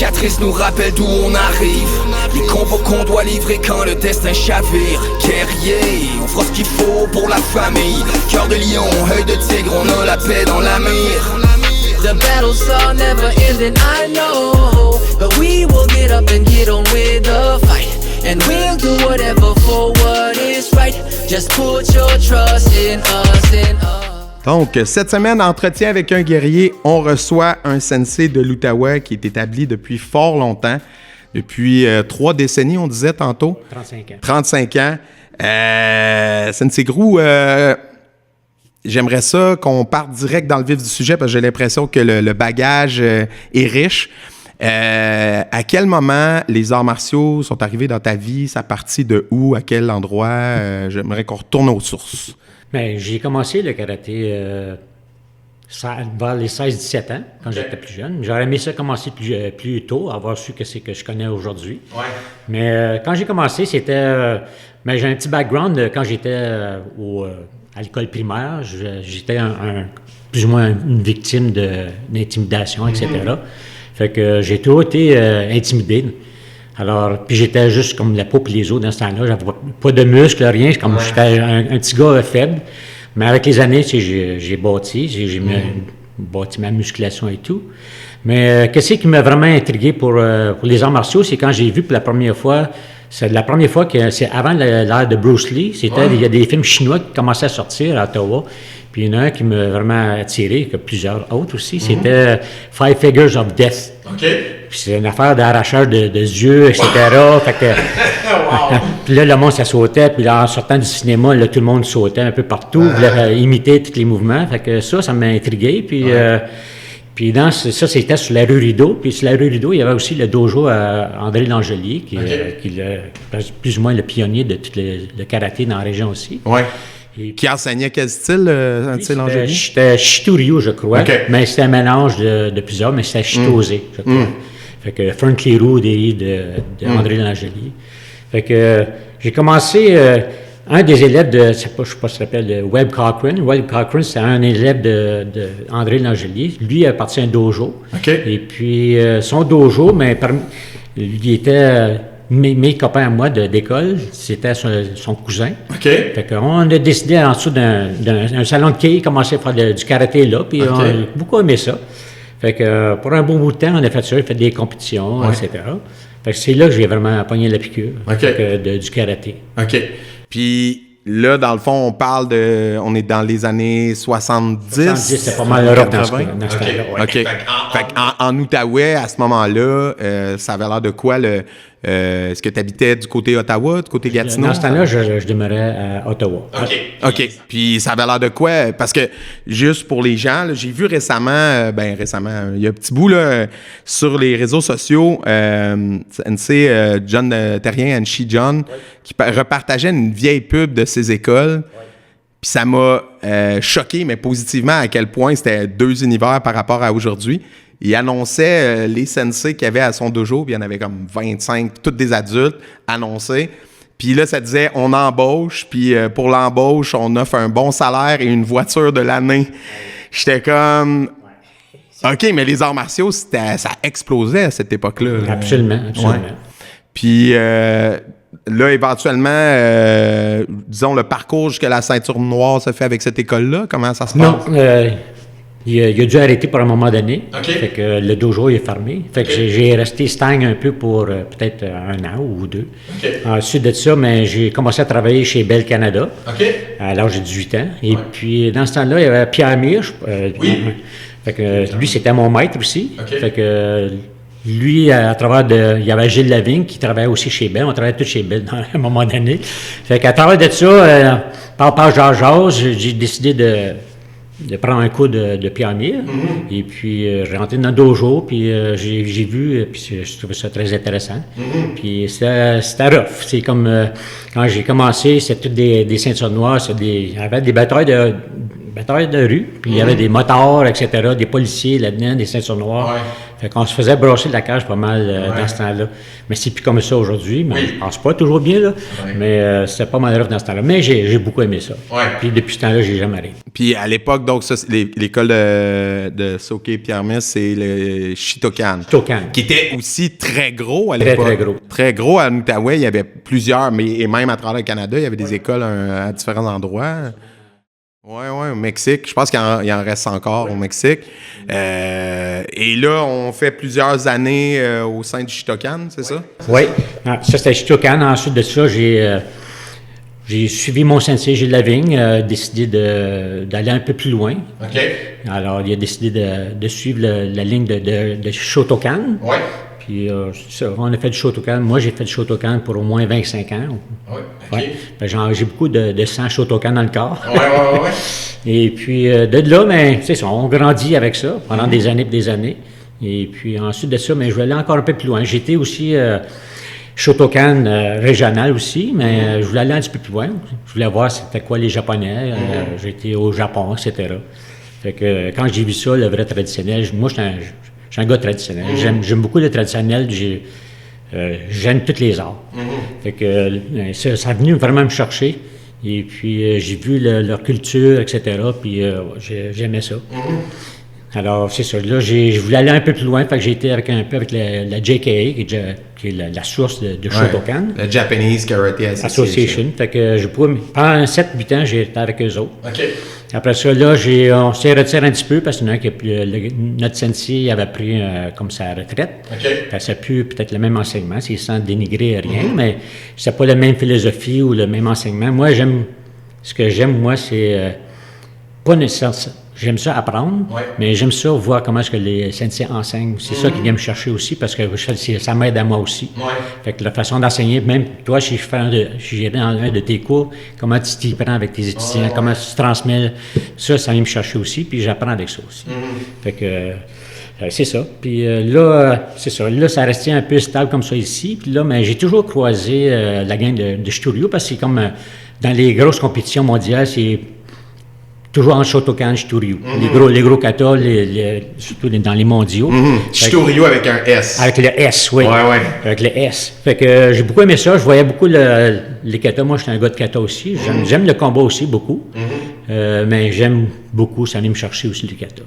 cicatrices nous rappellent d'où on arrive. Les combats qu'on doit livrer quand le destin chavire. Guerrier, on fera ce qu'il faut pour la famille. Cœur de lion, œil de tigre, on a la paix dans la mire. The battles are never ending, I know, but we will get up and get on with the fight. And we'll do whatever for what is right. Just put your trust in us, in us. Donc, cette semaine, entretien avec un guerrier, on reçoit un sensei de l'Outaouais qui est établi depuis fort longtemps, depuis 3 décennies, on disait tantôt. 35 ans. 35 ans. Sensei Grou, j'aimerais ça qu'on parte direct dans le vif du sujet parce que j'ai l'impression que le bagage est riche. À quel moment les arts martiaux sont arrivés dans ta vie? Ça partit de où? À quel endroit? J'aimerais qu'on retourne aux sources. Bien, j'ai commencé le karaté vers les 16-17 ans, quand j'étais plus jeune. J'aurais aimé ça commencer plus tôt, avoir su que c'est que je connais aujourd'hui. Ouais. Mais quand j'ai commencé, c'était... j'ai un petit background. Quand j'étais à l'école primaire, j'étais plus ou moins une victime d'intimidation, etc. Fait que j'ai toujours été intimidé. Alors, puis j'étais juste comme la peau et les os dans ce temps-là. J'avais pas de muscles, rien. Comme j'étais un petit gars faible. Mais avec les années, j'ai bâti. J'ai bâti ma musculation et tout. Mais qu'est-ce qui m'a vraiment intrigué pour les arts martiaux, c'est quand j'ai vu pour la première fois. C'est la première fois que c'est avant l'ère de Bruce Lee. Il y a des films chinois qui commençaient à sortir à Ottawa. Puis il y en a un qui m'a vraiment attiré, que plusieurs autres aussi. C'était Five Figures of Death. OK. Puis c'est une affaire d'arrachage de yeux, etc. Fait que, puis là, le monde, ça sautait. Puis là, en sortant du cinéma, là, tout le monde sautait un peu partout, voulait imiter tous les mouvements. Fait que ça m'a intrigué. Puis, puis ça, c'était sur la rue Rideau. Puis sur la rue Rideau, il y avait aussi le dojo à André Langelier, qui est plus ou moins le pionnier de tout le karaté dans la région aussi. Ouais. Qui enseignait quel style, Langelier? C'était Shitoryu, je crois. Okay. Mais c'était un mélange de plusieurs, mais c'était Shitose, je crois. Fait que Frank Leroux de André Langelier. Fait que j'ai commencé... un des élèves je ne sais pas si ça s'appelle Webb Cochran. Webb Cochran, c'est un élève de André Langelier. Lui appartient à un dojo. Okay. Et puis, son dojo, il était... Mes copains à moi d'école, c'était son cousin. OK. Fait qu'on a décidé en dessous d'un salon de quai, commencer à faire du karaté là, puis on a beaucoup aimé ça. Fait que pour un bon bout de temps, on a fait ça, on a fait des compétitions, etc. Fait que c'est là que j'ai vraiment pogné la piqûre du karaté. OK. Puis là, dans le fond, on est dans les années 70. 70, c'est pas mal l'Europe dans ce temps-là. OK. Fait qu'en Outaouais, à ce moment-là, ça avait l'air de quoi est-ce que tu habitais du côté Ottawa, du côté Gatineau? Dans ce temps-là, je demeurais à Ottawa. OK. Puis ça avait l'air de quoi? Parce que, juste pour les gens, là, j'ai vu récemment, il y a un petit bout là, sur les réseaux sociaux, John Terrien, Anchi John, qui repartageait une vieille pub de ses écoles. Puis ça m'a choqué, mais positivement, à quel point c'était 2 univers par rapport à aujourd'hui. Il annonçait les sensei qu'il y avait à son dojo, puis il y en avait comme 25, tous des adultes annoncés. Puis là, ça disait, on embauche, puis pour l'embauche, on offre un bon salaire et une voiture de l'année. J'étais comme... OK, mais les arts martiaux, ça explosait à cette époque-là. Absolument. Ouais. Puis là, éventuellement, disons, le parcours jusqu'à la ceinture noire se fait avec cette école-là. Comment ça se passe? Non, il a dû arrêter pour un moment donné. Okay. Fait que le dojo est fermé. Fait que j'ai resté stagne un peu pour peut-être 1 an ou 2. Okay. Ensuite de ça, j'ai commencé à travailler chez Bell Canada à l'âge de 18 ans. Et puis, dans ce temps-là, il y avait Pierre Mirsch. Fait que lui, c'était mon maître aussi. Okay. Fait que lui, à travers il y avait Gilles Lavigne qui travaillait aussi chez Bell. On travaillait tous chez Bell à un moment donné. Fait qu'à travers de ça, par jase, j'ai décidé de prendre un coup de Pierre Mir. Et puis, j'ai rentré dans le dojo, puis j'ai vu, puis je trouvais ça très intéressant. Puis, c'était rough. C'est comme, quand j'ai commencé, c'était toutes des ceintures noires, il y avait des batailles bataille de rue, puis il y avait des motards, etc., des policiers là-dedans, des ceintures noires. Ouais. Fait qu'on se faisait brasser de la cage pas mal dans ce temps-là. Mais c'est plus comme ça aujourd'hui, mais je pense pas toujours bien, là. Mais c'était pas mal rough dans ce temps-là. Mais j'ai beaucoup aimé ça. Ouais. Puis depuis ce temps-là, j'ai jamais arrêté. Puis à l'époque, donc, ça, l'école de Soke Pierre-Messe, c'est le Shitokan. Shitokan. Qui était aussi très gros à l'époque. Très gros. Très gros. À Outaouais, il y avait plusieurs, et même à travers le Canada, il y avait des écoles à différents endroits. Oui, au Mexique. Je pense qu'il en reste encore au Mexique. Et là, on fait plusieurs années au sein du Shitokan, c'est ça? Oui. Ça, c'était Shitokan. Ensuite de ça, j'ai suivi mon sensei Gilles Lavigne, décidé d'aller un peu plus loin. OK. Alors, il a décidé de suivre la ligne de Shotokan. Oui. Puis, on a fait du Shotokan. Moi, j'ai fait du Shotokan pour au moins 25 ans. Oui, OK. Ouais. J'ai beaucoup de sang Shotokan dans le corps. Oui. Et puis, de là, ben, tu sais, on grandit avec ça pendant des années et des années. Et puis, ensuite de ça, ben, je vais aller encore un peu plus loin. J'étais aussi Shotokan régional aussi, mais je voulais aller un petit peu plus loin. Je voulais voir c'était quoi les Japonais. J'étais au Japon, etc. Fait que quand j'ai vu ça, le vrai traditionnel, moi, je suis un gars traditionnel. J'aime beaucoup le traditionnel. J'aime tous les arts. Fait que ça a venu vraiment me chercher. Et puis, j'ai vu leur culture, etc. Puis, j'aimais ça. Alors, c'est ça. Là, je voulais aller un peu plus loin. Fait que j'ai été avec la JKA, qui est la source de Shotokan. Le Japanese Karate Association. Fait que pendant 7-8 ans, j'ai été avec eux autres. OK. Après ça, là, on s'est retiré un petit peu parce que notre sensei avait pris comme sa retraite. OK. Ça n'a plus peut-être le même enseignement, c'est sans dénigrer rien, mais c'est pas la même philosophie ou le même enseignement. Moi, ce que j'aime, moi, c'est pas nécessairement. J'aime ça apprendre, mais j'aime ça voir comment est-ce que les sensei enseignent. C'est ça qui vient me chercher aussi parce que ça m'aide à moi aussi. Fait que la façon d'enseigner, même toi, si j'ai dans un de tes cours, comment tu t'y prends avec tes étudiants, comment tu transmets, ça vient me chercher aussi, puis j'apprends avec ça aussi. Fait que c'est ça. Puis là, c'est ça. Là, ça restait un peu stable comme ça ici. Puis là, mais j'ai toujours croisé la gang de Shitoryu parce que c'est comme dans les grosses compétitions mondiales, c'est toujours en Shotokan, Shitoryu. Les gros katas, surtout dans les mondiaux. Shitoryu avec un S. Avec le S, oui. Ouais. Avec le S. Fait que j'ai beaucoup aimé ça. Je voyais beaucoup les katas. Moi, je suis un gars de kata aussi. J'aime le combat aussi beaucoup. Mais j'aime beaucoup, ça vient me chercher aussi les katas.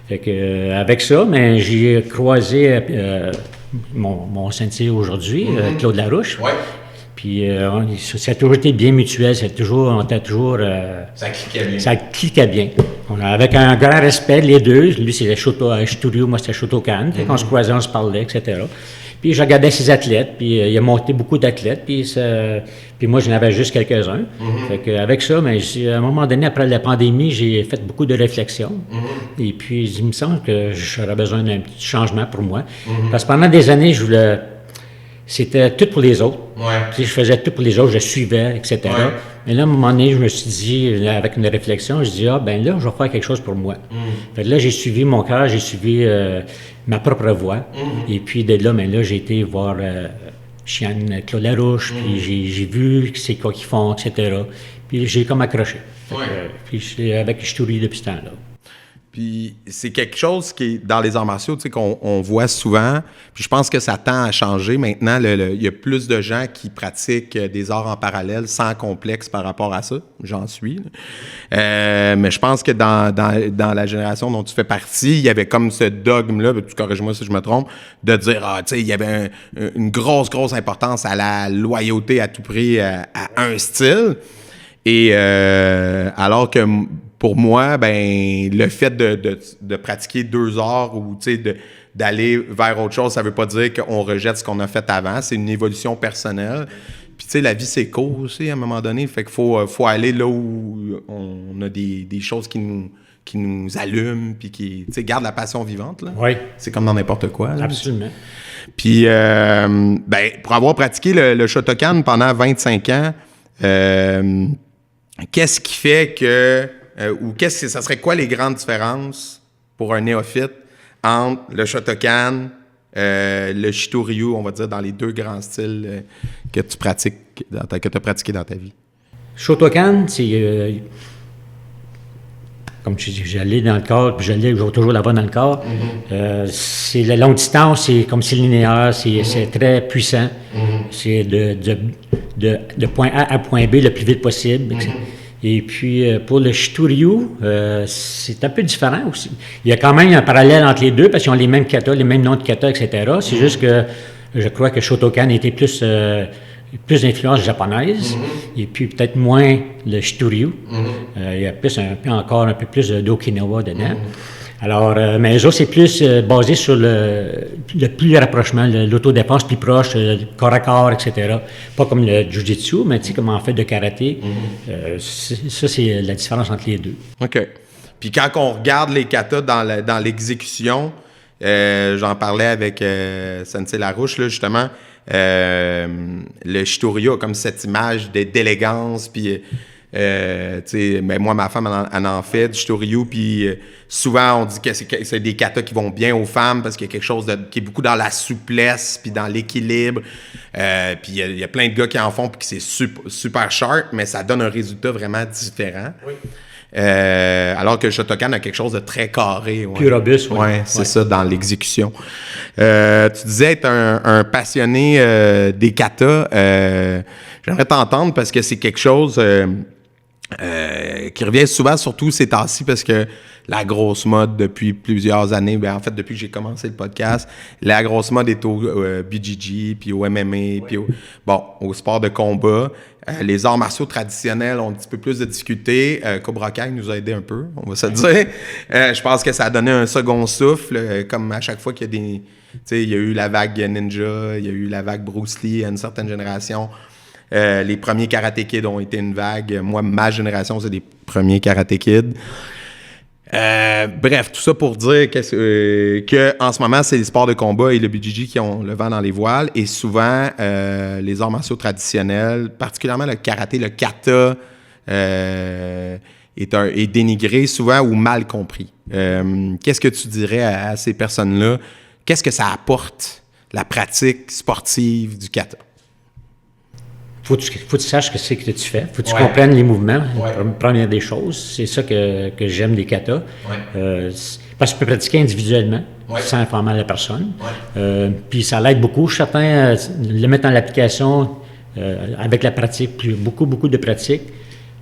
Fait que avec ça, mais j'ai croisé mon sensei aujourd'hui, Claude Larouche. Ouais. Puis ça a toujours été bien mutuel, ça cliquait bien. Ça cliquait bien. Avec un grand respect, les deux. Lui, c'était Shitoryu, moi, c'était Shotokan. On se croisait, on se parlait, etc. Puis je regardais ses athlètes, puis il a monté beaucoup d'athlètes, puis moi, j'en avais juste quelques-uns. Fait qu'avec ça, mais à un moment donné, après la pandémie, j'ai fait beaucoup de réflexions. Et puis, il me semble que j'aurais besoin d'un petit changement pour moi. Parce que pendant des années, c'était tout pour les autres. Je faisais tout pour les autres, je suivais, etc. Mais là, à un moment donné, je me suis dit, avec une réflexion, je dis, ben là, je vais faire quelque chose pour moi. Fait que là, j'ai suivi mon cœur, j'ai suivi ma propre voie. Et puis, de là, ben là, j'ai été voir Claude Larouche, puis j'ai vu c'est quoi qu'ils font, etc. Puis j'ai comme accroché. Puis je suis avec Shitoryu depuis ce temps-là. Puis c'est quelque chose qui est dans les arts martiaux, tu sais, qu'on voit souvent. Puis je pense que ça tend à changer. Maintenant, il y a plus de gens qui pratiquent des arts en parallèle sans complexe par rapport à ça. J'en suis. Mais je pense que dans la génération dont tu fais partie, il y avait comme ce dogme-là, tu corriges-moi si je me trompe, de dire, tu sais, il y avait une grosse importance à la loyauté à tout prix à un style. Et alors que pour moi, ben le fait de pratiquer 2 heures ou d'aller vers autre chose, ça veut pas dire qu'on rejette ce qu'on a fait avant. C'est une évolution personnelle. Puis tu sais, la vie c'est court aussi à un moment donné. Fait qu'il faut aller là où on a des choses qui nous allument puis qui gardent la passion vivante. Là. Oui. C'est comme dans n'importe quoi. Là. Absolument. Puis pour avoir pratiqué le Shotokan pendant 25 ans, qu'est-ce qui fait que ça serait quoi les grandes différences pour un néophyte entre le Shotokan, le Shitoryu, on va dire, dans les 2 grands styles que tu pratiques, que tu as pratiqué dans ta vie? Shotokan, c'est comme tu dis, j'allais dans le corps, puis je vais toujours là-bas dans le corps. C'est la longue distance, c'est comme c'est linéaire, c'est très puissant. C'est de point A à point B le plus vite possible. Et puis, pour le Shitoryu, c'est un peu différent aussi. Il y a quand même un parallèle entre les deux, parce qu'ils ont les mêmes katas, les mêmes noms de katas, etc. C'est juste que je crois que Shotokan était plus d'influence japonaise, et puis peut-être moins le Shitoryu. Il y a encore un peu plus d'Okinawa dedans. Alors, mais les autres, c'est plus basé sur le plus rapprochement, l'autodéfense plus proche, le corps à corps, etc. Pas comme le Jiu-Jitsu, mais tu sais, comme en fait de karaté. Ça, c'est la différence entre les deux. OK. Puis quand on regarde les katas dans l'exécution, j'en parlais avec Sensei Larouche, là, justement, le Shitoryu a comme cette image d'élégance, puis... mais moi, ma femme, elle en fait du Shitoryu, puis souvent, on dit que c'est des katas qui vont bien aux femmes parce qu'il y a quelque chose qui est beaucoup dans la souplesse, puis dans l'équilibre. Puis il y a plein de gars qui en font, puis que c'est super, super sharp, mais ça donne un résultat vraiment différent. Oui. Alors que le Shotokan a quelque chose de très carré. Plus robuste, oui. Ouais, c'est ça, dans l'exécution. Tu disais être un passionné des katas. J'aimerais t'entendre parce que c'est quelque chose... qui revient souvent, surtout ces temps-ci, parce que la grosse mode depuis plusieurs années, en fait, depuis que j'ai commencé le podcast, la grosse mode est au BJJ, puis au MMA, puis au sport de combat. Les arts martiaux traditionnels ont un petit peu plus de difficultés. Cobra Kai nous a aidé un peu, on va se le dire. Je pense que ça a donné un second souffle, comme à chaque fois qu'il y a des... Tu sais, il y a eu la vague Ninja, il y a eu la vague Bruce Lee à une certaine génération. Les premiers Karate Kid ont été une vague. Moi, ma génération, c'est des premiers Karate Kid. Bref, tout ça pour dire que en ce moment, c'est les sports de combat et le BJJ qui ont le vent dans les voiles. Et souvent, les arts martiaux traditionnels, particulièrement le karaté, le kata, est dénigré souvent ou mal compris. Qu'est-ce que tu dirais à ces personnes-là? Qu'est-ce que ça apporte, la pratique sportive du kata? Faut que tu saches que c'est que tu fais. Faut que tu comprennes les mouvements. Première des choses. C'est ça que j'aime des katas. Parce que tu peux pratiquer individuellement, sans faire mal à la personne. Puis ça l'aide beaucoup. Certains le mettent en application avec la pratique, beaucoup de pratique.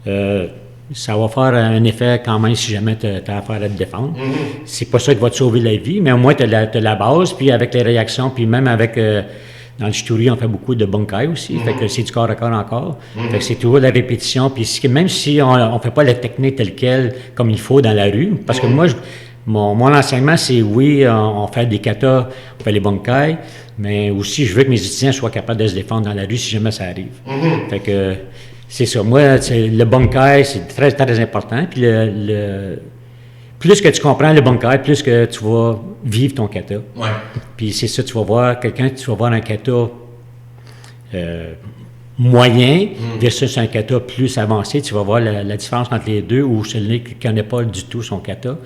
Ça va faire un effet quand même si jamais tu as affaire à te défendre. C'est pas ça qui va te sauver la vie, mais au moins tu as la base, puis avec les réactions, puis même avec... dans le Shitoryu, on fait beaucoup de bunkai aussi, fait que c'est du corps à corps encore. Fait que c'est toujours la répétition, puis même si on fait pas la technique telle quelle, comme il faut dans la rue, parce que moi, mon enseignement, c'est on fait des katas, on fait les bunkai, mais aussi je veux que mes étudiants soient capables de se défendre dans la rue si jamais ça arrive. Fait que c'est ça. Moi, le bunkai, c'est très, très important, puis plus que tu comprends le bunkai, plus que tu vas vivre ton kata. Puis c'est ça, tu vas voir un kata moyen versus un kata plus avancé. Tu vas voir la différence entre les deux, ou celui qui ne connaît pas du tout son kata.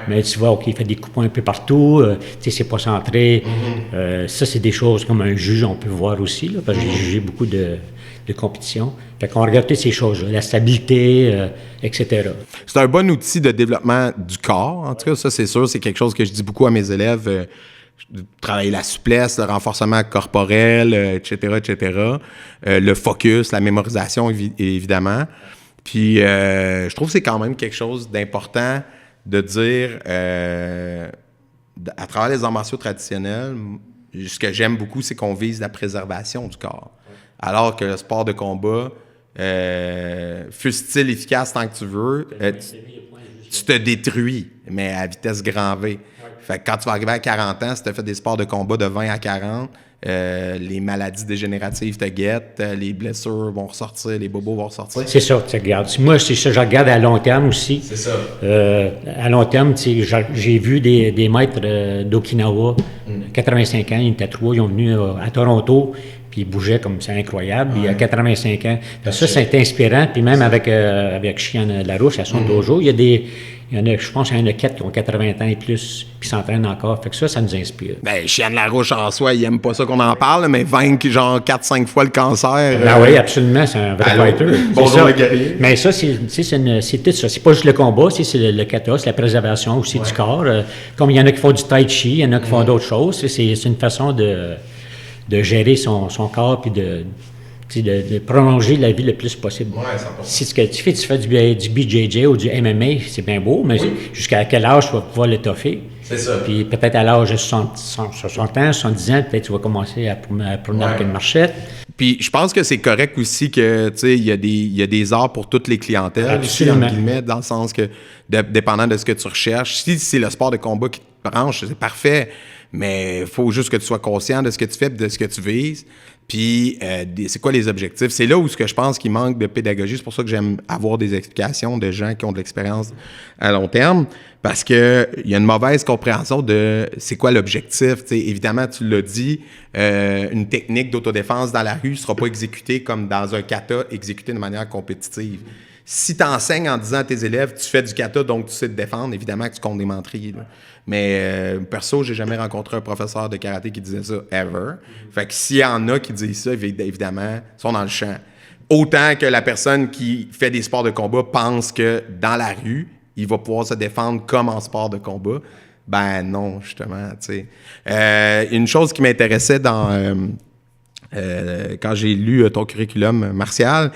Mais tu vois, OK, il fait des coups un peu partout, tu sais, c'est pas centré. Ça, c'est des choses comme un juge, on peut voir aussi, là, parce que j'ai jugé beaucoup de compétition. Fait qu'on regarde toutes ces choses-là, la stabilité, etc. C'est un bon outil de développement du corps. En tout cas, ça, c'est sûr, c'est quelque chose que je dis beaucoup à mes élèves. Travailler la souplesse, le renforcement corporel, etc., etc. Le focus, la mémorisation, évidemment. Puis, je trouve que c'est quand même quelque chose d'important de dire, à travers les arts martiaux traditionnels, ce que j'aime beaucoup, c'est qu'on vise la préservation du corps. Alors que le sport de combat, fût-il efficace tant que tu veux, tu te détruis, mais à vitesse grand V. Fait que quand tu vas arriver à 40 ans, si tu as fait des sports de combat de 20 à 40, les maladies dégénératives te guettent, les blessures vont ressortir, les bobos vont ressortir. C'est ça que tu regardes. Moi, c'est ça, je regarde à long terme aussi. C'est ça. À long terme, j'ai vu des maîtres d'Okinawa, 85 ans, ils étaient 3, ils sont venus à Toronto, puis ils bougeaient comme c'est incroyable, il y a 85 ans. Ça, c'est inspirant, puis même avec Chian Larouche à son dojo, il je pense qu'il y en a 4 qui ont 80 ans et plus, qui s'entraînent encore. Fait que ça nous inspire. Ben, Chiane Larouche en soi, il aime pas ça qu'on en parle, mais vaincre genre 4-5 fois le cancer. Ben oui, absolument, c'est un vrai fighter. Bonjour le guerrier. Mais ça, c'est tout ça. C'est pas juste le combat, c'est le kata, c'est la préservation aussi du corps. Comme il y en a qui font du tai chi, il y en a qui font d'autres choses. C'est une façon de gérer son corps puis de prolonger la vie le plus possible. Ouais, 100%. Si ce que tu fais du BJJ ou du MMA, c'est bien beau, mais jusqu'à quel âge tu vas pouvoir l'étoffer? C'est ça. Puis peut-être à l'âge de 60 ans, 70 ans, peut-être tu vas commencer à promener avec une marchette. Puis je pense que c'est correct aussi que, tu sais, il y a des arts pour toutes les clientèles. Absolument. Entre guillemets, dans le sens que, dépendant de ce que tu recherches, si c'est le sport de combat qui te branche, c'est parfait, mais il faut juste que tu sois conscient de ce que tu fais et de ce que tu vises. Puis, c'est quoi les objectifs? C'est là où je pense qu'il manque de pédagogie. C'est pour ça que j'aime avoir des explications de gens qui ont de l'expérience à long terme, parce que il y a une mauvaise compréhension de c'est quoi l'objectif. T'sais, évidemment, tu l'as dit, une technique d'autodéfense dans la rue ne sera pas exécutée comme dans un kata, exécutée de manière compétitive. Si tu enseignes en disant à tes élèves, tu fais du kata, donc tu sais te défendre, évidemment que tu comptes des menteries. Là. Mais perso, j'ai jamais rencontré un professeur de karaté qui disait ça, ever. Fait que s'il y en a qui disent ça, évidemment, ils sont dans le champ. Autant que la personne qui fait des sports de combat pense que dans la rue, il va pouvoir se défendre comme en sport de combat. Ben non, justement, tu sais. Une chose qui m'intéressait dans... quand j'ai lu ton curriculum martial,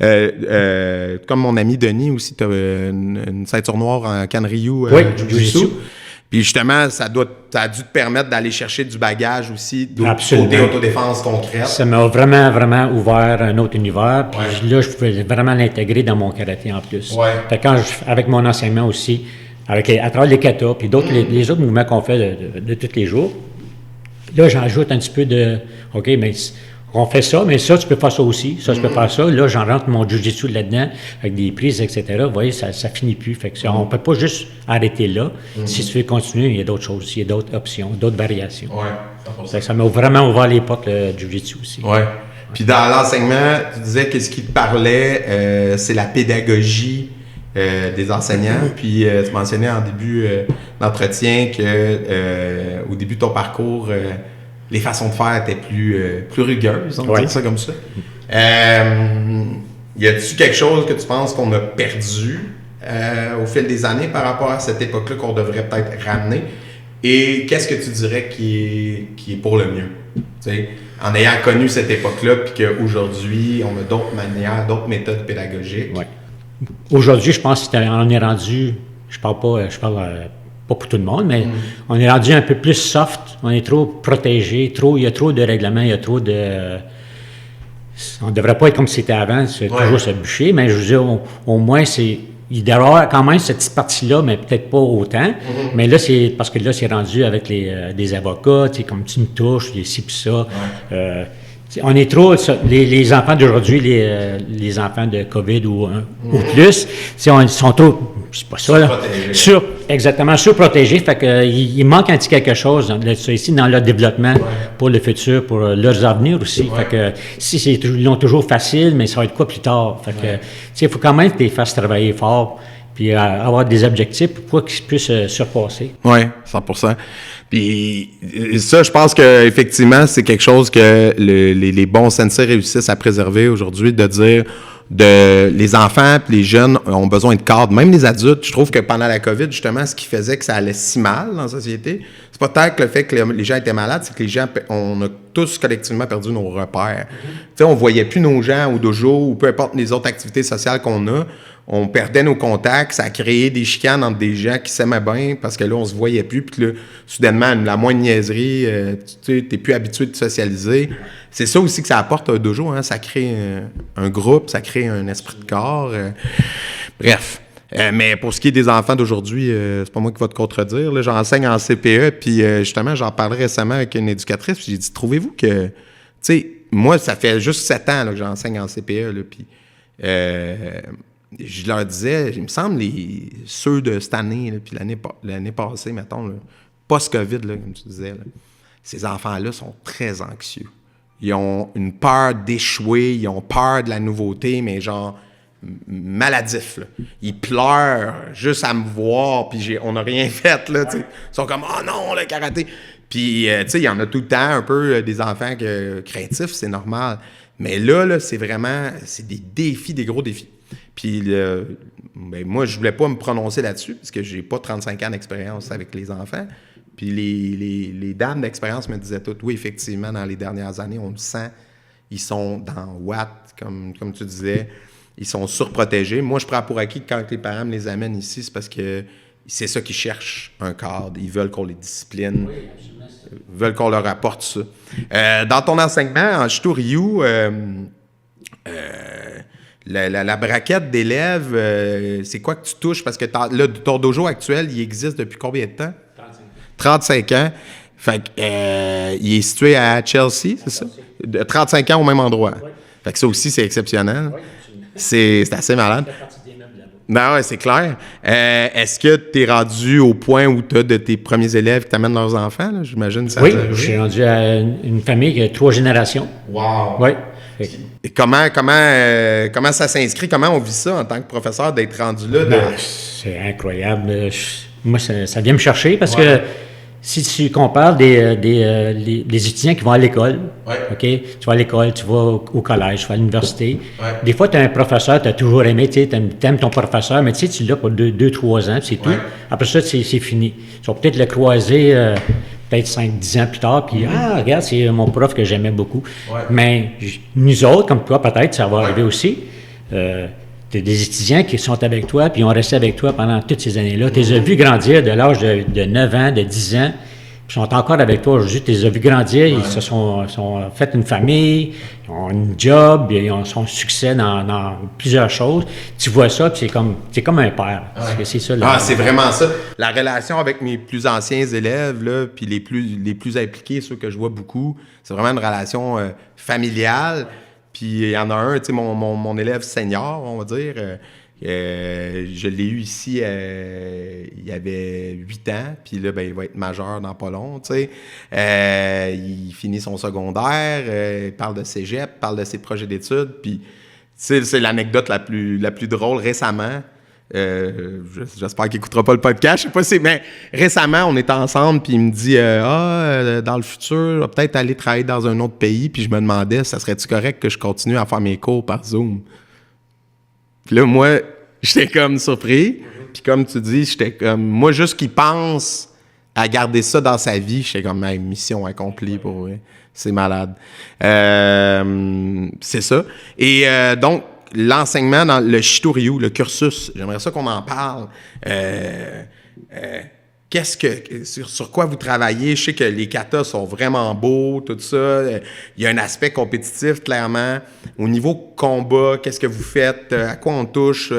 comme mon ami Denis aussi, tu as une ceinture noire en Kanryu Jiu-Jitsu. Puis justement, ça a dû te permettre d'aller chercher du bagage aussi, côté autodéfense concrète. Ça m'a vraiment, vraiment ouvert un autre univers. Puis là, je pouvais vraiment l'intégrer dans mon karaté en plus. Ouais. Fait que avec mon enseignement aussi, à travers les katas, puis d'autres, les autres mouvements qu'on fait de tous les jours, là, j'ajoute un petit peu de, OK, mais on fait ça, mais ça, tu peux faire ça aussi. Ça, tu peux faire ça. Là, j'en rentre mon jiu-jitsu là-dedans, avec des prises, etc. Vous voyez, ça finit plus. Fait que on ne peut pas juste arrêter là. Si tu veux continuer, il y a d'autres choses, il y a d'autres options, d'autres variations. Ouais, ça m'a vraiment ouvert les portes, le jiu-jitsu aussi. Ouais. Puis dans l'enseignement, tu disais que ce qui te parlait, c'est la pédagogie des enseignants. Puis tu mentionnais en début d'entretien que au début de ton parcours, les façons de faire étaient plus rugueuses, on va dire ça comme ça. Y a-t-il quelque chose que tu penses qu'on a perdu au fil des années par rapport à cette époque-là qu'on devrait peut-être ramener? Et qu'est-ce que tu dirais qui est pour le mieux? T'sais, en ayant connu cette époque-là, puis qu'aujourd'hui, on a d'autres manières, d'autres méthodes pédagogiques. Ouais. Aujourd'hui, je pense qu'on est rendu, je parle pas pour tout le monde, mais on est rendu un peu plus soft, on est trop protégé, il y a trop de règlements, il y a trop de... On ne devrait pas être comme c'était avant, c'est toujours se bûcher, mais je veux dire, au moins, il doit y avoir quand même cette petite partie-là, mais peut-être pas autant. Mais là, c'est parce que là, c'est rendu avec des avocats, comme tu me touches, les ci pis ça. On est trop, les enfants d'aujourd'hui, les enfants de COVID ou plus, ils sont trop, c'est pas ça, là, exactement, surprotégés, fait qu'il manque un petit quelque chose ici dans leur développement pour le futur, pour leurs avenirs aussi. Fait que ils l'ont toujours facile, mais ça va être quoi plus tard? Fait que, il faut quand même que tu les fasses travailler fort, puis avoir des objectifs pour qu'ils puissent surpasser. Oui, 100%. Puis ça, je pense que effectivement, c'est quelque chose que les bons sensei réussissent à préserver aujourd'hui, de dire les enfants et les jeunes ont besoin de cadre. Même les adultes, je trouve que pendant la COVID, justement, ce qui faisait que ça allait si mal dans la société, c'est pas tant que le fait que les gens étaient malades, c'est que les gens, on a tous collectivement perdu nos repères. Tu sais, on voyait plus nos gens au dojo ou peu importe les autres activités sociales qu'on a. On perdait nos contacts, ça a créé des chicanes entre des gens qui s'aimaient bien parce que là, on se voyait plus, puis là, soudainement, la moindre niaiserie, tu sais, t'es plus habitué de socialiser. C'est ça aussi que ça apporte un dojo, hein, ça crée un groupe, ça crée un esprit de corps. Bref. Mais pour ce qui est des enfants d'aujourd'hui, c'est pas moi qui va te contredire. Là, j'enseigne en CPE, puis justement, j'en parlais récemment avec une éducatrice, puis j'ai dit, trouvez-vous que, tu sais, moi, ça fait juste 7 ans là, que j'enseigne en CPE, là, puis je leur disais, il me semble, ceux de cette année, là, puis l'année passée, mettons, là, post-COVID, là, comme tu disais, là, ces enfants-là sont très anxieux. Ils ont une peur d'échouer, ils ont peur de la nouveauté, mais genre maladif. Là. Ils pleurent juste à me voir, puis on n'a rien fait. Là, Ils sont comme « Oh non, le karaté! » Puis, il y en a tout le temps un peu des enfants craintifs, c'est normal. Mais là, c'est des défis, des gros défis. Puis, moi, je voulais pas me prononcer là-dessus, parce que j'ai pas 35 ans d'expérience avec les enfants. Puis, les dames d'expérience me disaient toutes, oui, effectivement, dans les dernières années, on le sent, ils sont dans Watt, comme tu disais, ils sont surprotégés. Moi, je prends pour acquis que quand les parents me les amènent ici, c'est parce que c'est ça qu'ils cherchent, un cadre. Ils veulent qu'on les discipline. Oui, absolument. Ils veulent qu'on leur apporte ça. Dans ton enseignement, en Shitoryu, la braquette d'élèves, c'est quoi que tu touches? Parce que ton dojo actuel, il existe depuis combien de temps? 35 ans. Fait que, il est situé à Chelsea, c'est ça? 35 ans au même endroit. Oui. Fait que ça aussi, c'est exceptionnel. Oui, c'est assez malade. Ben ouais, c'est clair. Est-ce que tu es rendu au point où tu as de tes premiers élèves qui t'amènent leurs enfants? Là? J'imagine ça. Oui, je suis rendu à une famille qui a 3 générations. Wow! Oui. Et comment ça s'inscrit? Comment on vit ça en tant que professeur d'être rendu là? C'est incroyable. Moi, ça vient me chercher parce que si tu compares les étudiants qui vont à l'école, OK? Tu vas à l'école, tu vas au collège, tu vas à l'université. Des fois, tu as un professeur, tu as toujours aimé, tu aimes ton professeur, mais tu l'as pour 2-3 ans, puis c'est tout. Après ça, c'est fini. Tu vas peut-être le croiser peut-être 5-10 ans plus tard, puis regarde, c'est mon prof que j'aimais beaucoup. Mais nous autres, comme toi, peut-être, ça va arriver aussi. Tu as des étudiants qui sont avec toi, puis ils ont resté avec toi pendant toutes ces années-là. Tu les as vus grandir de l'âge de 9 ans, de 10 ans, puis ils sont encore avec toi aujourd'hui. Tu les as vus grandir, ils se sont fait une famille, ils ont un job, ils ont son succès dans plusieurs choses. Tu vois ça, puis c'est comme un père. Parce que c'est ça. C'est vraiment ça. La relation avec mes plus anciens élèves, là, puis les plus impliqués, ceux que je vois beaucoup, c'est vraiment une relation familiale. Puis il y en a un, tu sais, mon élève senior, on va dire, je l'ai eu ici, il avait 8 ans, puis là, il va être majeur dans pas long, tu sais. Il finit son secondaire, il parle de cégep, parle de ses projets d'études, puis c'est l'anecdote la plus drôle récemment. J'espère qu'il n'écoutera pas le podcast, je sais pas si, mais récemment, on était ensemble, puis il me dit dans le futur, je vais peut-être aller travailler dans un autre pays, puis je me demandais, ça serait-tu correct que je continue à faire mes cours par Zoom? Puis là, moi, j'étais comme surpris, puis comme tu dis, j'étais comme, moi, juste qu'il pense à garder ça dans sa vie, j'étais comme, mission accomplie pour vrai. C'est malade. C'est ça. Et donc, l'enseignement dans le Shitoryu, le cursus, j'aimerais ça qu'on en parle. Sur quoi vous travaillez? Je sais que les katas sont vraiment beaux, tout ça. Il y a un aspect compétitif, clairement. Au niveau combat, qu'est-ce que vous faites? À quoi on touche?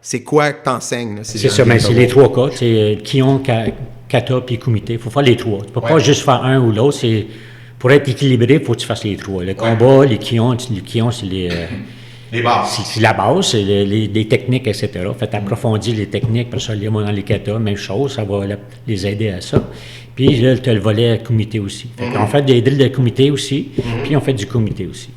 C'est quoi que tu enseignes? C'est ça, mais c'est les 3 cas. C'est Kion, kata puis kumite. Il faut faire les 3. Tu ne peux pas juste faire un ou l'autre. Pour être équilibré, il faut que tu fasses les 3. Le combat, les Kion, c'est les bases. C'est la base, c'est les techniques, etc. Fait approfondir les techniques, pour ça, dans les katas, même chose, ça va les aider à ça. Puis là, tu as le volet comité aussi. Fait qu'on fait des drills de comité aussi, puis on fait du comité aussi.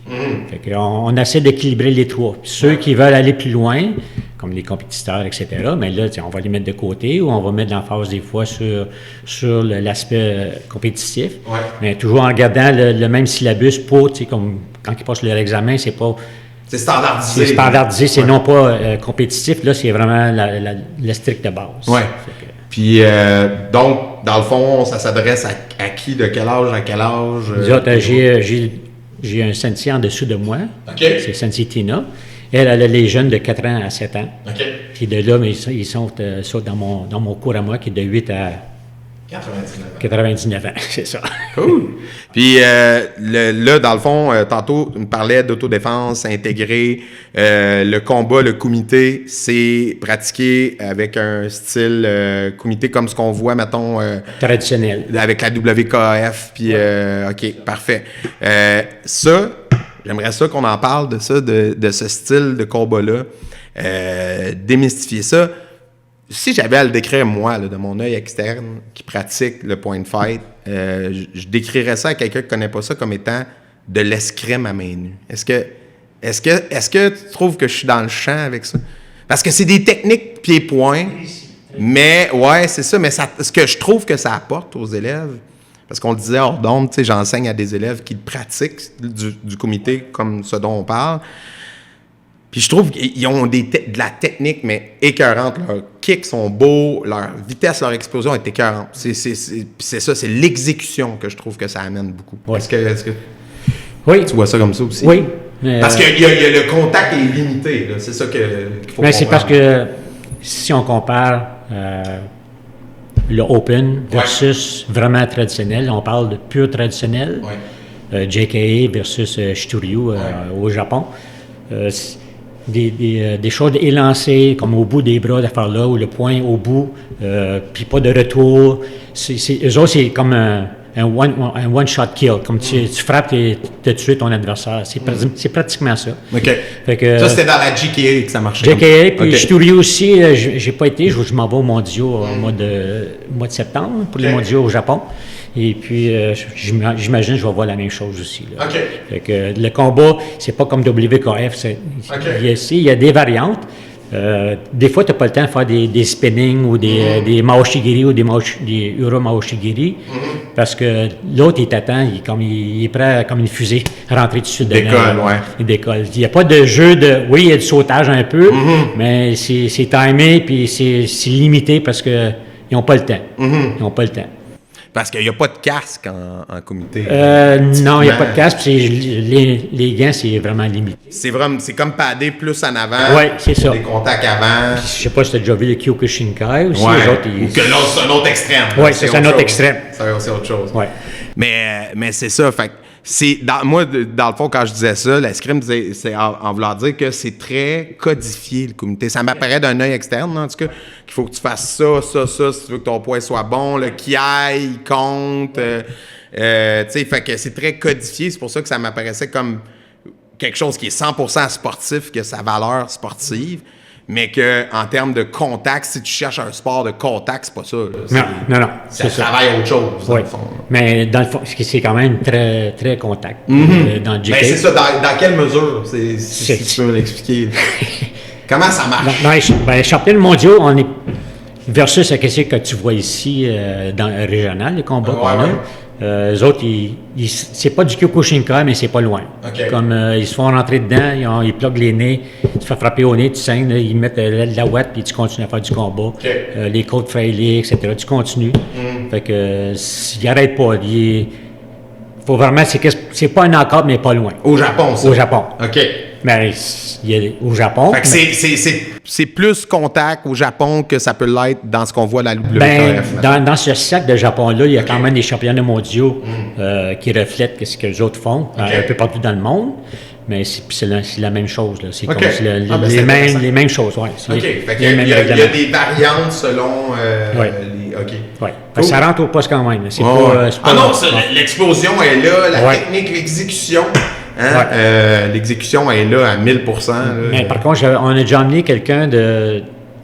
Fait qu'on essaie d'équilibrer les 3. Puis ceux qui veulent aller plus loin, comme les compétiteurs, etc., mais là, on va les mettre de côté ou on va mettre l'emphase des fois sur l'aspect compétitif. Mais toujours en gardant le même syllabus pour, comme quand ils passent leur examen, c'est pas... C'est standardisé. C'est standardisé, c'est non pas compétitif. Là, c'est vraiment la stricte base. Oui. Puis, donc, dans le fond, ça s'adresse à qui, de quel âge à quel âge? J'ai un sensei en dessous de moi. OK. C'est Sensei Tina. Elle a les jeunes de 4 ans à 7 ans. OK. Puis de là, mais ils sont dans mon cours à moi qui est de 8 à 99 ans, c'est ça. Cool. Puis là, dans le fond, tantôt, tu me parlais d'autodéfense intégrée. Le combat, le kumite, c'est pratiqué avec un style kumite comme ce qu'on voit, mettons... traditionnel. Avec la WKF. Puis, OK, parfait. Ça, j'aimerais ça qu'on en parle de ça, de ce style de combat-là. Démystifier ça. Si j'avais à le décrire, moi, là, de mon œil externe, qui pratique le point fight, je décrirais ça à quelqu'un qui ne connaît pas ça comme étant de l'escrime à main nue. Est-ce que Est-ce que tu trouves que je suis dans le champ avec ça? Parce que c'est des techniques pieds-points, mais ouais, c'est ça. Mais ce que je trouve que ça apporte aux élèves, parce qu'on le disait hors d'onde, tu sais, j'enseigne à des élèves qui pratiquent du comité comme ce dont on parle. Puis je trouve qu'ils ont de la technique, mais écœurante. Leurs kicks sont beaux, leur vitesse, leur explosion est écœurante. C'est ça, c'est l'exécution que je trouve que ça amène beaucoup. Ouais. Est-ce que Oui. tu vois ça comme ça aussi? Oui. Parce que le contact est limité, là. C'est ça qu'il faut Mais c'est comprendre. parce que si on compare le Open versus vraiment traditionnel, on parle de pur traditionnel, JKA versus Shitoryu au Japon. Des choses élancées, comme au bout des bras, d'affaires là, ou le poing au bout, puis pas de retour. Eux autres, c'est comme un one-shot kill. Comme tu frappes et tu tues ton adversaire. C'est pratiquement ça. OK. Fait que, ça, c'était dans la JKA que ça marchait. JKA, puis OK. Shitoryu aussi, j'ai pas été. Je m'en vais aux mondiaux au mois de septembre, pour les mondiaux au Japon. Et puis, j'imagine que je vais voir la même chose aussi. Là. OK. Fait que le combat, c'est pas comme WKF. Il y a des variantes. Des fois, tu n'as pas le temps de faire des spinning ou des maoshigiri ou des uro maoshigiri parce que l'autre, il t'attend, il est prêt comme une fusée à rentrer dessus de Décolle, ouais. Il décolle. Il n'y a pas de jeu de... Oui, il y a du sautage un peu, mais c'est timé puis c'est limité parce qu'ils n'ont pas le temps. Ils n'ont pas le temps. Parce qu'il n'y a pas de casque en comité. Non, il n'y a pas de casque. Puis les gants, c'est vraiment limité. C'est comme padé plus en avant. Oui, c'est ça. Des contacts avant. Je ne sais pas si tu as déjà vu le Kyokushinkai aussi. Ouais. Les autres, Ou que l'autre, c'est un autre extrême. Oui, c'est un autre chose. extrême. C'est autre chose. Ouais. Mais c'est ça. Fait que moi, dans le fond, quand je disais ça, l'escrime, c'est en voulant dire que c'est très codifié, le comité. Ça m'apparaît d'un œil externe, en tout cas, qu'il faut que tu fasses ça, si tu veux que ton poids soit bon, le qui aille, il compte. Tu sais, fait que c'est très codifié. C'est pour ça que ça m'apparaissait comme quelque chose qui est 100% sportif, que sa valeur sportive. Mais qu'en termes de contact, si tu cherches un sport de contact, c'est pas ça. Là. Non. Ça travaille autre chose, dans Oui. le fond. Mais dans le fond, c'est quand même très, très contact. Dans le JK. Mais c'est ça, dans quelle mesure? Si tu peux me l'expliquer. Comment ça marche? Dans les championnats mondiaux, on est versus ce que tu vois ici dans le régional, les combats qu'on a. Eux autres, c'est pas du Kyokushinkai, mais c'est pas loin. Okay. Comme ils se font rentrer dedans, ils pluguent les nez, tu te fais frapper au nez, tu saignes, là, ils mettent de la ouate, puis tu continues à faire du combat. Okay. Les côtes failées, etc. Tu continues. Fait que s'ils n'arrêtent pas, faut vraiment, c'est pas un knock-out, mais pas loin. Au Japon, ça? Au Japon. OK. Mais au Japon. Fait que c'est plus contact au Japon que ça peut l'être dans ce qu'on voit à la WKF. Dans ce cercle de Japon-là, il y a quand même des championnats mondiaux qui reflètent ce que les autres font, un peu partout dans le monde. Mais c'est la même chose. Là. C'est comme les mêmes choses. Ouais. OK. Fait qu'il y a des variantes selon les... OK. Ouais. Cool. Ça rentre au poste quand même. C'est l'explosion est là, la technique, l'exécution... l'exécution est là à 1000%. Là. Mais par contre, on a déjà emmené quelqu'un de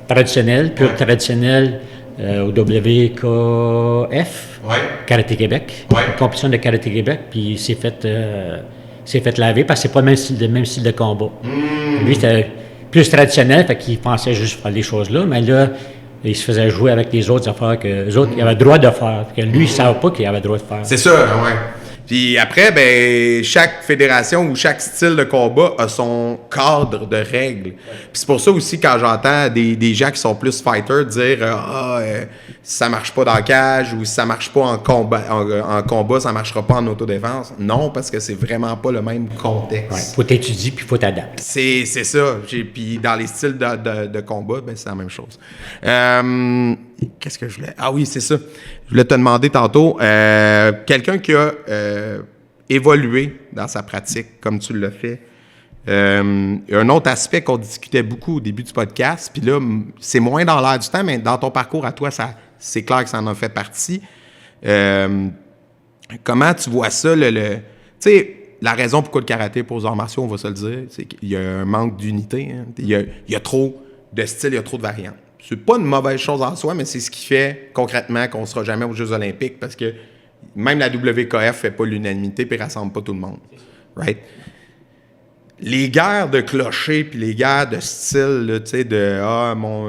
traditionnel, pur traditionnel au WKF, Karaté Québec, une compétition de Karaté Québec, puis il s'est fait laver parce que c'est pas le même style de combat. Lui, c'était plus traditionnel, fait qu'il pensait juste faire les choses là, mais là, il se faisait jouer avec les autres affaires que les autres, il avait le droit de faire. Que lui, il ne savait pas qu'il avait le droit de faire. C'est ça, ouais. Puis après, ben, chaque fédération ou chaque style de combat a son cadre de règles. Puis c'est pour ça aussi, quand j'entends des gens qui sont plus fighters dire si ça marche pas dans la cage ou si ça marche pas en combat, ça marchera pas en autodéfense. Non, parce que c'est vraiment pas le même contexte. Ouais, faut t'étudier puis faut t'adapter. C'est ça. Puis dans les styles de combat, ben, c'est la même chose. Qu'est-ce que je voulais... Ah oui, c'est ça. Je voulais te demander tantôt, quelqu'un qui a évolué dans sa pratique, comme tu l'as fait. Un autre aspect qu'on discutait beaucoup au début du podcast, puis là, c'est moins dans l'air du temps, mais dans ton parcours à toi, c'est clair que ça en a fait partie. Comment tu vois ça? Tu sais, la raison pourquoi le karaté pour les arts martiaux, on va se le dire, c'est qu'il y a un manque d'unité. Hein. Il y a trop de styles, il y a trop de variantes. C'est pas une mauvaise chose en soi, mais c'est ce qui fait concrètement qu'on ne sera jamais aux Jeux olympiques parce que même la WKF ne fait pas l'unanimité et ne rassemble pas tout le monde. Right? les guerres de clocher puis les guerres de style, là, tu sais, de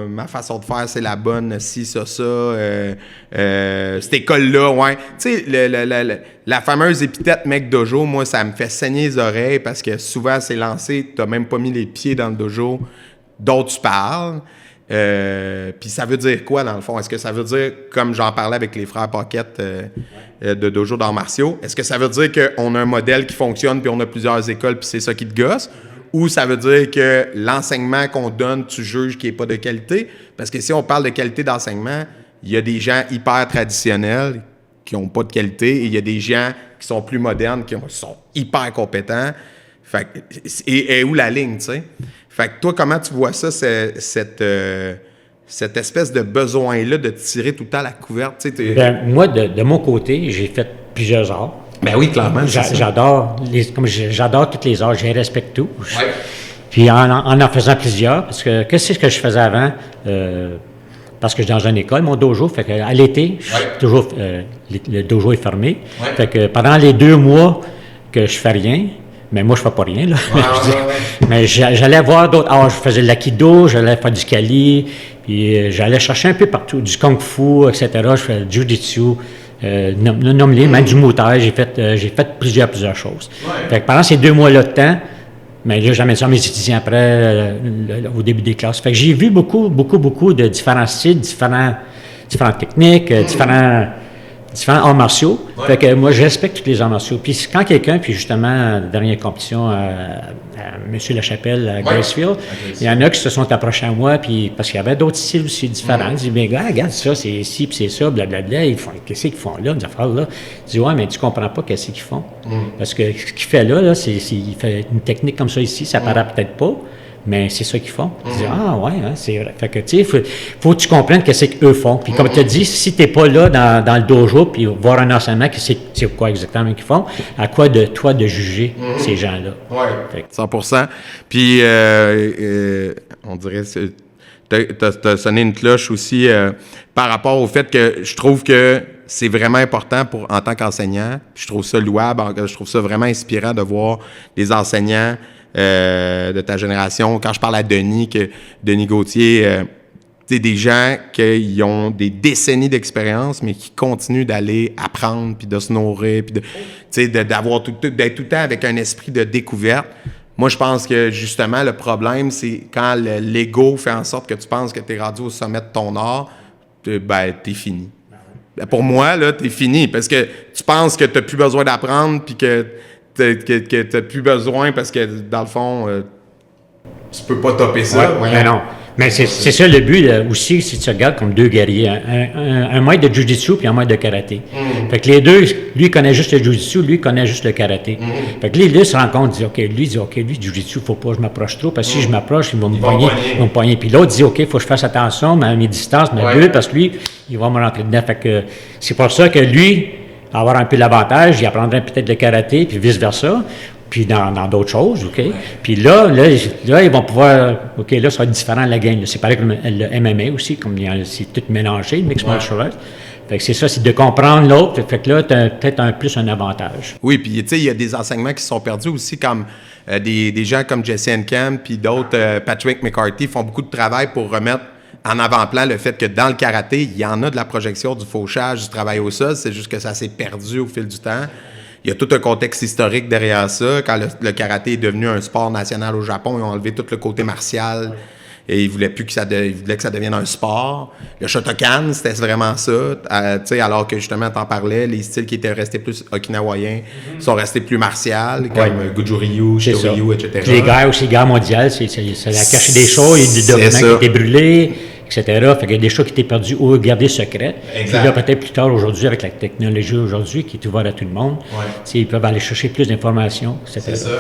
ma façon de faire, c'est la bonne, ci, ça, cette école-là, ouais. Tu sais, la fameuse épithète mec dojo, moi, ça me fait saigner les oreilles parce que souvent, c'est lancé, t'as même pas mis les pieds dans le dojo dont tu parles. Puis ça veut dire quoi, dans le fond? Est-ce que ça veut dire, comme j'en parlais avec les frères Paquette de Dojo d'arts martiaux, est-ce que ça veut dire qu'on a un modèle qui fonctionne puis on a plusieurs écoles puis c'est ça qui te gosse? Ou ça veut dire que l'enseignement qu'on donne, tu juges qu'il n'est pas de qualité? Parce que si on parle de qualité d'enseignement, il y a des gens hyper traditionnels qui n'ont pas de qualité et il y a des gens qui sont plus modernes, qui sont hyper compétents. Fait que, et où la ligne, tu sais? Fait que toi, comment tu vois ça, cette espèce de besoin-là de tirer tout le temps la couverte? Ben, moi, de mon côté, j'ai fait plusieurs arts. Ben oui, clairement. J'adore toutes les arts, je les respecte tous. Ouais. Puis en faisant plusieurs, parce que qu'est-ce que je faisais avant? Parce que je suis dans une école, mon dojo, fait qu'à l'été, toujours, le dojo est fermé. Ouais. Fait que pendant les 2 mois que je fais rien, mais moi, je fais pas rien, là. Mais j'allais voir d'autres. Alors, je faisais de l'akido, j'allais faire du kali, puis j'allais chercher un peu partout, du kung fu, etc. Je faisais du jiu-jitsu, nomme-les, même du muay thai. J'ai fait plusieurs choses. Ouais. Fait que pendant ces 2 mois-là de temps, mais là, j'amène ça à mes étudiants après, au début des classes. Fait que j'ai vu beaucoup de différents styles, différentes techniques, différents arts martiaux. Ouais. Fait que moi, je respecte tous les arts martiaux. Puis quand quelqu'un, puis justement, dernière compétition à M. Lachapelle, à Gracefield, il y en a qui se sont approchés à moi, puis parce qu'il y avait d'autres styles aussi différents. Ils disent, bien, regarde ça, c'est ci, puis c'est ça, blablabla. Ils font, qu'est-ce qu'ils font là, des affaires-là? Ils disent, ouais, mais tu comprends pas qu'est-ce qu'ils font. Parce que ce qu'il fait là, il fait une technique comme ça ici, ça paraît peut-être pas. Mais c'est ça qu'ils font. Tu dis, c'est vrai. Fait que, tu sais, faut que tu comprennes qu'est-ce qu'eux font. Puis, comme tu as dit, si tu n'es pas là dans le dojo, puis voir un enseignement, c'est quoi exactement qu'ils font, à quoi de toi de juger ces gens-là? Oui, 100%. Puis, on dirait, tu as sonné une cloche aussi par rapport au fait que je trouve que c'est vraiment important en tant qu'enseignant. Je trouve ça louable, je trouve ça vraiment inspirant de voir des enseignants de ta génération. Quand je parle à Denis Gauthier, des gens qui ont des décennies d'expérience, mais qui continuent d'aller apprendre, puis de se nourrir, puis d'être tout le temps avec un esprit de découverte. Moi, je pense que, justement, le problème, c'est quand l'ego fait en sorte que tu penses que tu es rendu au sommet de ton art, t'es fini. Pour moi, là, t'es fini, parce que tu penses que t'as plus besoin d'apprendre, puis que t'as plus besoin parce que, dans le fond, tu peux pas topper ça. Mais non. Mais c'est ça le but aussi, si tu regardes comme 2 guerriers, un maître de jiu-jitsu puis un maître de karaté. Fait que les deux, lui il connaît juste le jiu-jitsu, lui il connaît juste le karaté. Fait que les deux se rencontrent, disent lui jiu-jitsu, faut pas que je m'approche trop, parce que si je m'approche, ils vont me pogner. Puis l'autre dit, OK, faut que je fasse attention, mais à mes distances, mais deux, parce que lui, il va me rentrer dedans. Fait que c'est pour ça que lui, avoir un peu l'avantage, il apprendrait peut-être le karaté, puis vice-versa, puis dans d'autres choses, OK? Puis là, ils vont pouvoir, OK, là, ça va être différent de la game. C'est pareil comme le MMA aussi, comme c'est tout mélangé, le mixed martial arts. Fait que c'est ça, c'est de comprendre l'autre. Fait que là, tu as peut-être plus un avantage. Oui, puis tu sais, il y a des enseignements qui sont perdus aussi, comme des gens comme Jesse Encamp, puis d'autres, Patrick McCarthy, font beaucoup de travail pour remettre en avant-plan le fait que dans le karaté, il y en a de la projection, du fauchage, du travail au sol, c'est juste que ça s'est perdu au fil du temps. Il y a tout un contexte historique derrière ça. Quand le karaté est devenu un sport national au Japon, ils ont enlevé tout le côté martial et ils voulaient plus que ça devienne un sport. Le Shotokan, c'était vraiment ça. Alors que justement, t'en parlais, les styles qui étaient restés plus okinawaïens sont restés plus martials, comme Goju-Ryu, Shito-Ryu, etc. Puis les guerres aussi, guerre mondiale, ça a caché des choses, il y a des documents qui étaient brûlés, etc. Fait qu'il y a des choses qui étaient perdues ou gardées secrètes. Puis là, peut-être plus tard aujourd'hui, avec la technologie aujourd'hui qui est ouverte à tout le monde, ils peuvent aller chercher plus d'informations, etc. C'est ça, 100%.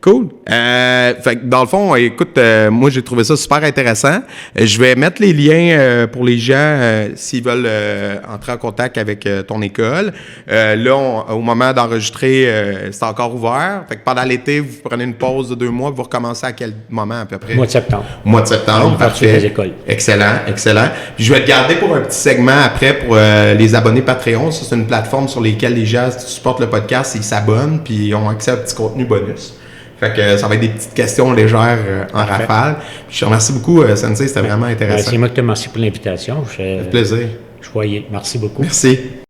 Cool. Fait que dans le fond, écoute, moi j'ai trouvé ça super intéressant. Je vais mettre les liens pour les gens s'ils veulent entrer en contact avec ton école. Là, au moment d'enregistrer, c'est encore ouvert. Fait que pendant l'été, vous prenez une pause de 2 mois, vous recommencez à quel moment à peu près? Mois de septembre. Mois de septembre, parfait. Les écoles. Excellent. Puis je vais te garder pour un petit segment après pour les abonnés Patreon. Ça, c'est une plateforme sur laquelle les gens supportent le podcast, ils s'abonnent puis ils ont accès à un petit contenu bonus. Fait que ça va être des petites questions légères en rafale. Puis je te remercie beaucoup, Sensei, c'était vraiment intéressant. C'est moi qui te remercie pour l'invitation. Ça fait plaisir. Je voyais. Merci beaucoup. Merci.